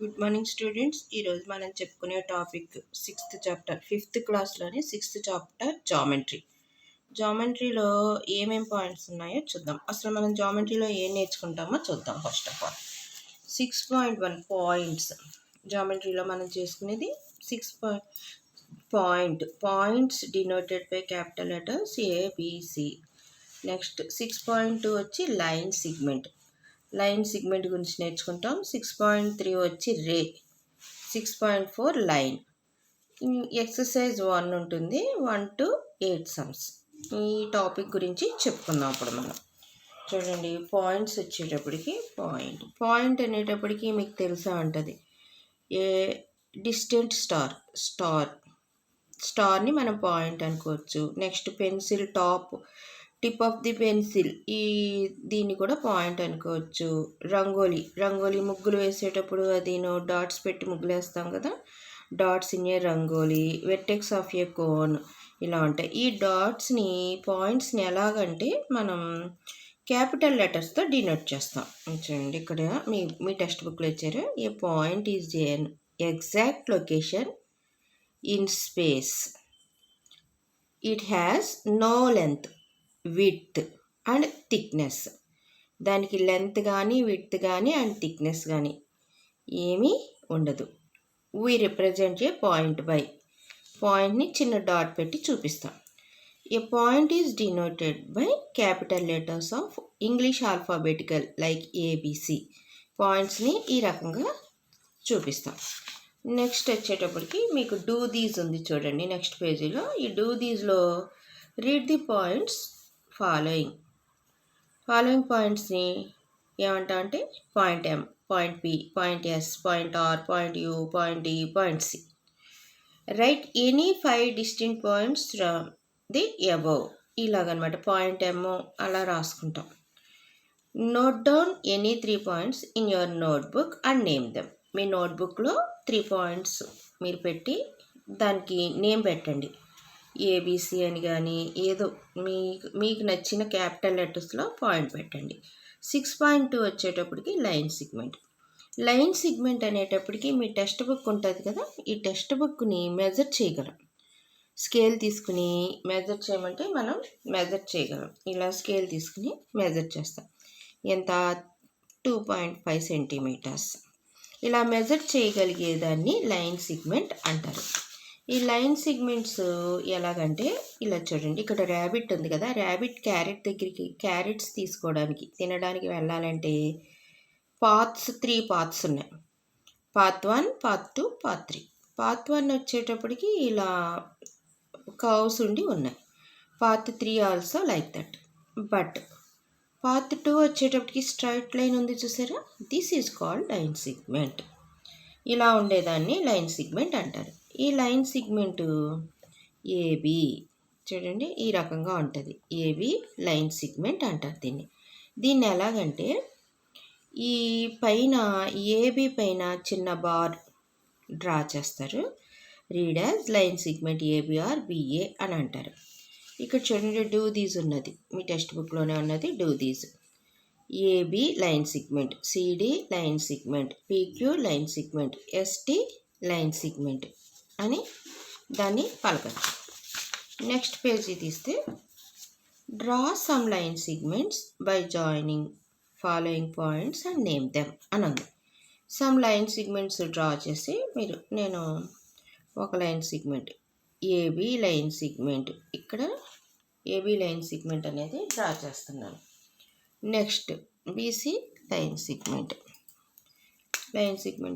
Good morning students. ఈరోజు మనం చెప్పుకునే టాపిక్ 6th చాప్టర్ 5th క్లాస్లోని 6th చాప్టర్ జామెట్రీలో ఏమేం పాయింట్స్ ఉన్నాయో చూద్దాం. అసలు మనం జామెట్రీలో ఏం నేర్చుకుంటామో చూద్దాం. First of all 6.1 points. జామెట్రీలో మనం చేసుకునేది 6 points denoted by capital letters ABC. Next 6.2 వచ్చి లైన్ సిగ్మెంట్ గురించి నేర్చుకుంటాం. 6.3 వచ్చి రే. 6.4 లైన్. ఎక్సర్సైజ్ 1 ఉంటుంది, 1 to 8 సమ్స్. ఈ టాపిక్ గురించి చెప్పుకుందాం. అప్పుడు మనం చూడండి, పాయింట్స్ వచ్చేటప్పటికి పాయింట్ అనేటప్పటికి మీకు తెలుసా ఉంటుంది, ఏ డిస్టెంట్ స్టార్ని మనం పాయింట్ అనుకోవచ్చు. Next pencil tip of the pencil, దీన్ని కూడా పాయింట్ అనుకోవచ్చు. రంగోలీ ముగ్గులు వేసేటప్పుడు అది డాట్స్ పెట్టి ముగ్గులు వేస్తాం కదా, dots in a rangoli. Vertex of A cone, ఇలా ఉంటాయి. ఈ పాయింట్స్ని ఎలాగంటే మనం క్యాపిటల్ లెటర్స్తో డినోట్ చేస్తాం. చూడండి, ఇక్కడ మీ టెక్స్ట్ బుక్లో ఇచ్చారు, a point is an exact location in space. It has no length, width and thickness. దానికి లెంత్ కానీ విడ్త్ కానీ అండ్ థిక్నెస్ కానీ ఏమీ ఉండదు. We represent a point by, పాయింట్ని చిన్న డాట్ పెట్టి చూపిస్తాం. A point is denoted by capital letters of English alphabetical like ABC. పాయింట్స్ని ఈ రకంగా చూపిస్తాం. నెక్స్ట్ వచ్చేటప్పటికి మీకు డూ దీస్ ఉంది చూడండి నెక్స్ట్ పేజీలో. ఈ డూ దీస్లో రీడ్ ది పాయింట్స్ ఫాలోయింగ్ పాయింట్స్ని ఏమంటా అంటే point M, point P, point S, point R, point U, point D, point C. Write any 5 distinct points from the above. ఇలాగనమాట. పాయింట్ M అలా రాసుకుంటాం. Note down any 3 points in your notebook and name them. మీ నోట్బుక్లో 3 points మీరు పెట్టి దానికి name పెట్టండి. ABC అని కానీ ఏదో మీకు నచ్చిన క్యాపిటల్ లెటర్స్లో పాయింట్ పెట్టండి. 6.2 వచ్చేటప్పటికి లైన్ సిగ్మెంట్ అనేటప్పటికి మీ టెక్స్ట్ బుక్ ఉంటుంది కదా, ఈ టెక్స్ట్ బుక్ని మెజర్ చేయగలం. స్కేల్ తీసుకుని మెజర్ చేయమంటే మనం మెజర్ చేయగలం. ఇలా స్కేల్ తీసుకుని మెజర్ చేస్తాం. ఎంత? 2.5 సెంటీమీటర్స్. ఇలా మెజర్ చేయగలిగేదాన్ని లైన్ సిగ్మెంట్ అంటారు. ఈ లైన్ సిగ్మెంట్స్ ఎలాగంటే ఇలా చూడండి, ఇక్కడ ర్యాబిట్ ఉంది కదా, ర్యాబిట్ క్యారెట్ దగ్గరికి క్యారెట్స్ తీసుకోవడానికి తినడానికి వెళ్ళాలంటే 3 పాత్స్ ఉన్నాయి. Path 1, path 2, path 3. పాత్ 1 వచ్చేటప్పటికి ఇలా కర్వ్స్ ఉండి ఉన్నాయి. Path 3 also like that. But path 2 వచ్చేటప్పటికి స్ట్రైట్ లైన్ ఉంది చూసారా, this is called line segment. ఇలా ఉండేదాన్ని లైన్ సిగ్మెంట్ అంటారు. ఈ లైన్ సిగ్మెంట్ AB చూడండి ఈ రకంగా ఉంటుంది. AB లైన్ సిగ్మెంట్ అంటారు దీన్ని ఎలాగంటే, ఈ పైన AB పైన చిన్న బార్ డ్రా చేస్తారు. Read as line segment ABR BA అని అంటారు. ఇక్కడ చూడండి, డూ దీస్ ఉన్నది మీ టెక్స్ట్ బుక్లోనే ఉన్నది. Do these AB line segment, CD line segment, PQ line segment, ST line segment అని దాన్ని పలకచ్చు. నెక్స్ట్ పేజీ తీస్తే draw some line segments by joining following points and name them అని ఉంది. సమ్ లైన్ సిగ్మెంట్స్ డ్రా చేసి నేను ఒక line segment AB line segment, ఇక్కడ AB line segment అనేది డ్రా చేస్తున్నాను. నెక్స్ట్ BC లైన్ సిగ్మెంట్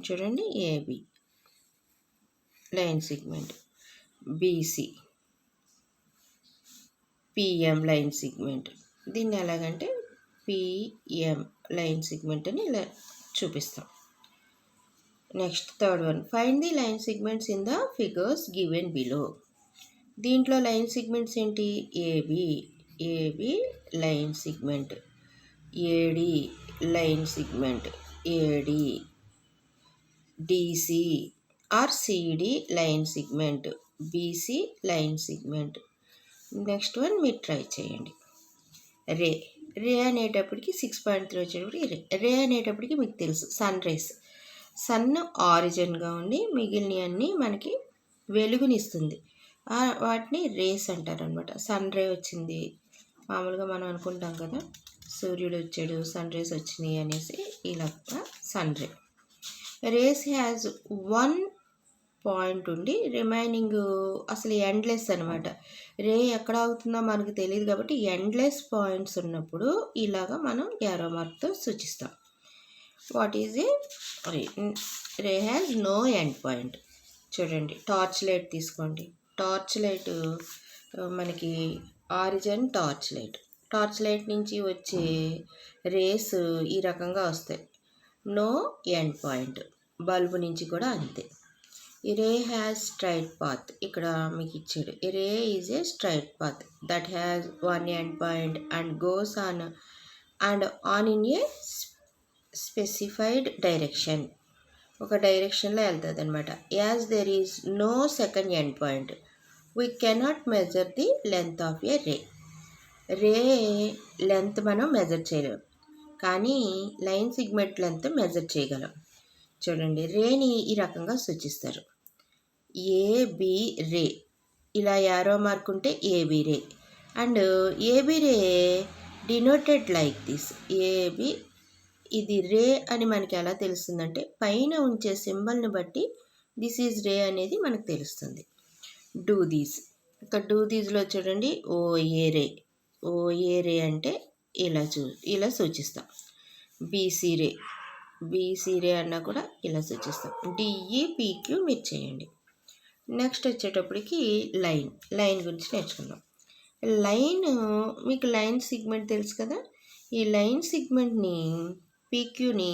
చూడండి, AB line segment, BC, PM line segment. దీన్ని ఎలాగంటే PM లైన్ సిగ్మెంట్ అని ఇలా చూపిస్తాం. Next third one, find the line segments in the figures given below. దీంట్లో లైన్ సిగ్మెంట్స్ ఏంటి? AB line segment, AD line segment, AD, DC or CD line segment, BC line segment. Next one మీరు try చేయండి. Ray అనేటప్పటికి 6.3 వచ్చేటప్పటికి రే అనేటప్పటికి మీకు తెలుసు sun rays. Sun ఆరిజిన్గా ఉండి మిగిలినవన్నీ మనకి వెలుగునిస్తుంది. వాటిని రేస్ అంటారు అనమాట. సన్ రే వచ్చింది, మామూలుగా మనం అనుకుంటాం కదా, సూర్యుడు వచ్చాడు, సన్ రేస్ వచ్చినాయి అనేసి. ఇలా sun ray rays has one point ఉండి రిమైనింగ్ అసలు ఎండ్లెస్ అనమాట. రే ఎక్కడ అవుతుందో మనకు తెలియదు కాబట్టి ఎండ్లెస్ పాయింట్స్ ఉన్నప్పుడు ఇలాగా మనం యారో మార్క్తో సూచిస్తాం. What is a ray? Ray has no end point. చూడండి, టార్చ్ లైట్ తీసుకోండి. టార్చ్ లైట్ మనకి origin torch light. Torch light నుంచి వచ్చే రేస్ ఈ రకంగా వస్తాయి, నో ఎండ్ పాయింట్. బల్బు నుంచి కూడా అంతే. A ray has straight path. ఇక్కడ మీకు ఇచ్చాడు, a ray is a straight path that has one end point and goes on in a specified direction. ఒక డైరెక్షన్లో వెళ్తుంది అనమాట. As there is no second end point we cannot measure the length of a ray. Ray length మనం measure చేయలేం, కానీ line segment length measure చేయగలం. చూడండి, రేని ఈ రకంగా సూచిస్తారు, ఏబి రే. ఇలా యారో మార్క్ ఉంటే AB ray. And AB ray denoted like this. AB ఇది రే అని మనకి ఎలా తెలుస్తుందంటే పైన ఉంచే సింబల్ని బట్టి దిస్ ఈజ్ రే అనేది మనకు తెలుస్తుంది. Do these. ఇక్కడ డూ దీస్లో చూడండి, ఓ ఏ రే. ఓ ఏ రే అంటే ఇలా సూచిస్తాం. బీసీ రే. బీసీ రే అన్నా కూడా ఇలా సూచిస్తాం. డిఈ పీక్యూ మీరు చేయండి. నెక్స్ట్ వచ్చేటప్పటికి లైన్ గురించి నేర్చుకుందాం. లైన్, మీకు లైన్ సిగ్మెంట్ తెలుసు కదా. ఈ లైన్ సిగ్మెంట్ని పీక్యూని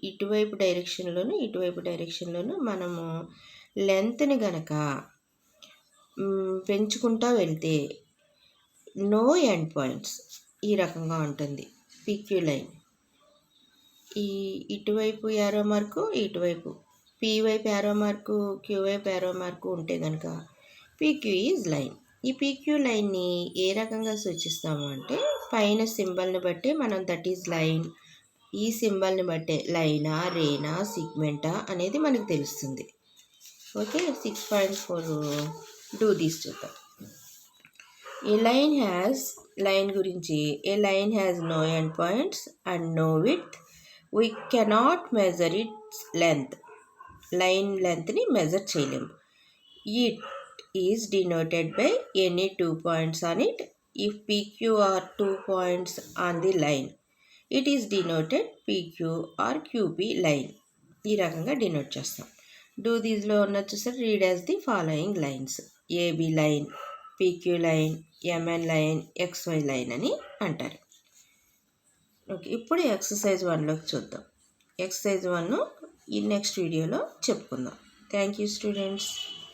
ఇటువైపు డైరెక్షన్లోను మనము లెంత్ని గనక పెంచుకుంటూ వెళ్తే నో ఎండ్ పాయింట్స్ ఈ రకంగా ఉంటుంది పీక్యూ లైన్. ఈ ఇటువైపు యారో మార్కు, ఇటువైపు పీ వైపు యారో మార్కు, క్యూ వైపు యారో మార్కు ఉంటే కనుక పీక్యూ ఈజ్ లైన్. ఈ పీక్యూ లైన్ని ఏ రకంగా సూచిస్తాము అంటే పైన సింబల్ని బట్టి మనం దట్ ఈజ్ లైన్, ఈ సింబల్ని బట్టే లైనా రేనా సిగ్మెంటా అనేది మనకు తెలుస్తుంది. ఓకే, 6.4 డూ దీస్ చూద్దాం. ఏ లైన్ గురించి, a line has no end points and no width. We cannot measure its length. Line లెంత్ని మెజర్ చేయలేము. It is denoted by any 2 points on it. If PQ are 2 points on the line, it is denoted PQ or QP line. ఈ రకంగా denote చేస్తాం. Do దీస్లో ఉన్న చూసారు, read as the following lines. AB line, PQ line, MN line, XY line అని అంటారు. Okay, ఇప్పుడు exercise 1లోకి చూద్దాం. ఎక్సర్సైజ్ 1 ఈ నెక్స్ట్ వీడియోలో చెప్పుకుందాం. Thank you students.